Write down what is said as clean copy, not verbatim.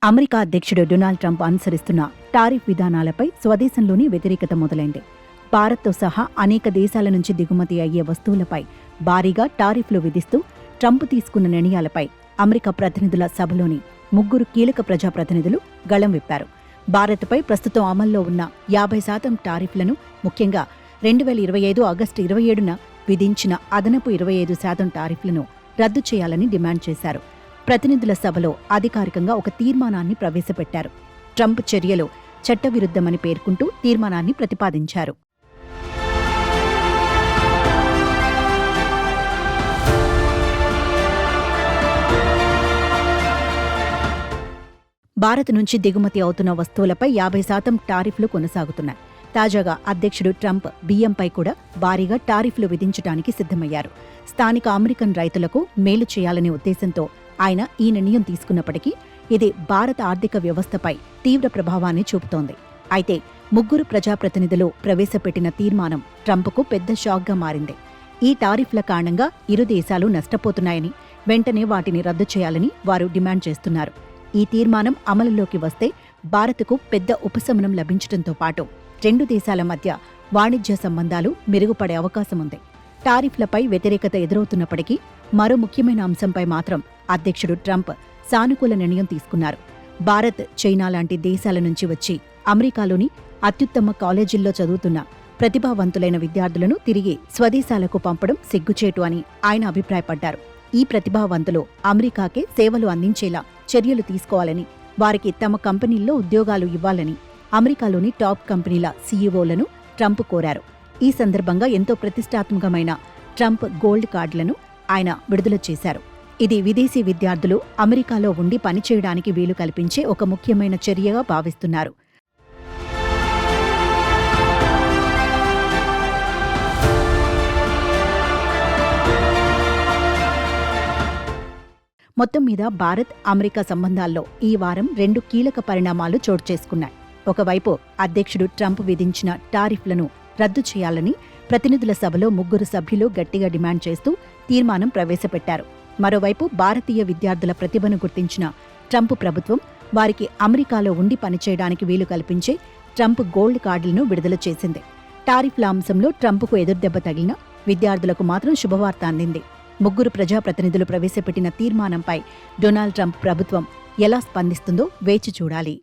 America అధ్యక్షుడు Donald Trump అనుసరిస్తున్న tariff విధానాలపై స్వదేశంలోని వ్యతిరేకత మొదలైంది. భారత్తో సహా అనేక దేశాల నుంచి దిగుమతి అయ్యే వస్తువులపై భారీగా టారిఫ్లు విధిస్తూ ట్రంప్ తీసుకున్న నిర్ణయాలపై అమెరికా ప్రతినిధుల సభలోని 3 కీలక ప్రజాప్రతినిధులు గళం విప్పారు. భారత్పై ప్రస్తుతం అమల్లో ఉన్న 50% టారిఫ్లను, ముఖ్యంగా 2025 ఆగస్టు 27న విధించిన అదనపు 25% టారిఫ్లను రద్దు చేయాలని డిమాండ్ చేశారు. ప్రతినిధుల సభలో అధికారికంగా ఒక తీర్మానాన్ని ప్రవేశపెట్టారు. ట్రంప్ చర్యలు చట్టవిరుద్ధమని పేర్కొంటూ తీర్మానాన్ని ప్రతిపాదించారు. భారత్ నుంచి దిగుమతి అవుతున్న వస్తువులపై 50% టారిఫ్లు కొనసాగుతున్నాయి. తాజాగా అధ్యక్షుడు ట్రంప్ బియ్యంపై కూడా భారీగా టారిఫ్లు విధించడానికి సిద్ధమయ్యారు. స్థానిక అమెరికన్ రైతులకు మేలు చేయాలనే ఉద్దేశంతో ఆయన ఈ నిర్ణయం తీసుకున్నప్పటికీ ఇది భారత ఆర్థిక వ్యవస్థపై తీవ్ర ప్రభావాన్ని చూపుతోంది. అయితే 3 ప్రజాప్రతినిధులు ప్రవేశపెట్టిన తీర్మానం ట్రంప్కు పెద్ద షాక్గా మారింది. ఈ టారిఫ్ల కారణంగా ఇరు దేశాలు నష్టపోతున్నాయని, వెంటనే వాటిని రద్దు చేయాలని వారు డిమాండ్ చేస్తున్నారు. ఈ తీర్మానం అమలులోకి వస్తే భారత్కు పెద్ద ఉపశమనం లభించడంతో పాటు 2 దేశాల మధ్య వాణిజ్య సంబంధాలు మెరుగుపడే అవకాశముంది. టారిఫ్లపై వ్యతిరేకత ఎదురవుతున్నప్పటికీ మరో ముఖ్యమైన అంశంపై మాత్రం అధ్యక్షుడు ట్రంప్ సానుకూల నిర్ణయం తీసుకున్నారు. భారత్, చైనా లాంటి దేశాల నుంచి వచ్చి అమెరికాలోని అత్యుత్తమ కాలేజీల్లో చదువుతున్న ప్రతిభావంతులైన విద్యార్థులను తిరిగి స్వదేశాలకు పంపడం సిగ్గుచేటు అని ఆయన అభిప్రాయపడ్డారు. ఈ ప్రతిభావంతులు అమెరికాకే సేవలు అందించేలా చర్యలు తీసుకోవాలని, వారికి తమ కంపెనీల్లో ఉద్యోగాలు ఇవ్వాలని అమెరికాలోని టాప్ కంపెనీల సీఈఓలను ట్రంప్ కోరారు. ఈ సందర్భంగా ఎంతో ప్రతిష్టాత్మకమైన ట్రంప్ గోల్డ్ కార్డులను ఆయన విడుదల చేశారు. ఇది విదేశీ విద్యార్థులు అమెరికాలో ఉండి పనిచేయడానికి వీలు కల్పించే ఒక ముఖ్యమైన చర్యగా భావిస్తున్నారు. మొత్తం మీద భారత్, అమెరికా సంబంధాల్లో ఈ వారం 2 కీలక పరిణామాలు చోటు చేసుకున్నాయి. ఒకవైపు అధ్యక్షుడు ట్రంప్ విధించిన టారిఫ్లను రద్దు చేయాలని ప్రతినిధుల సభలో 3 సభ్యులు గట్టిగా డిమాండ్ చేస్తూ తీర్మానం ప్రవేశపెట్టారు. మరోవైపు భారతీయ విద్యార్థుల ప్రతిభను గుర్తించిన ట్రంప్ ప్రభుత్వం వారికి అమెరికాలో ఉండి పనిచేయడానికి వీలు కల్పించే ట్రంప్ గోల్డ్ కార్డులను విడుదల చేసింది. టారిఫ్ల అంశంలో ట్రంప్కు ఎదురుదెబ్బ తగిలిన విద్యార్థులకు మాత్రం శుభవార్త అందింది. 3 ప్రజాప్రతినిధులు ప్రవేశపెట్టిన తీర్మానంపై డొనాల్డ్ ట్రంప్ ప్రభుత్వం ఎలా స్పందిస్తుందో వేచి చూడాలి.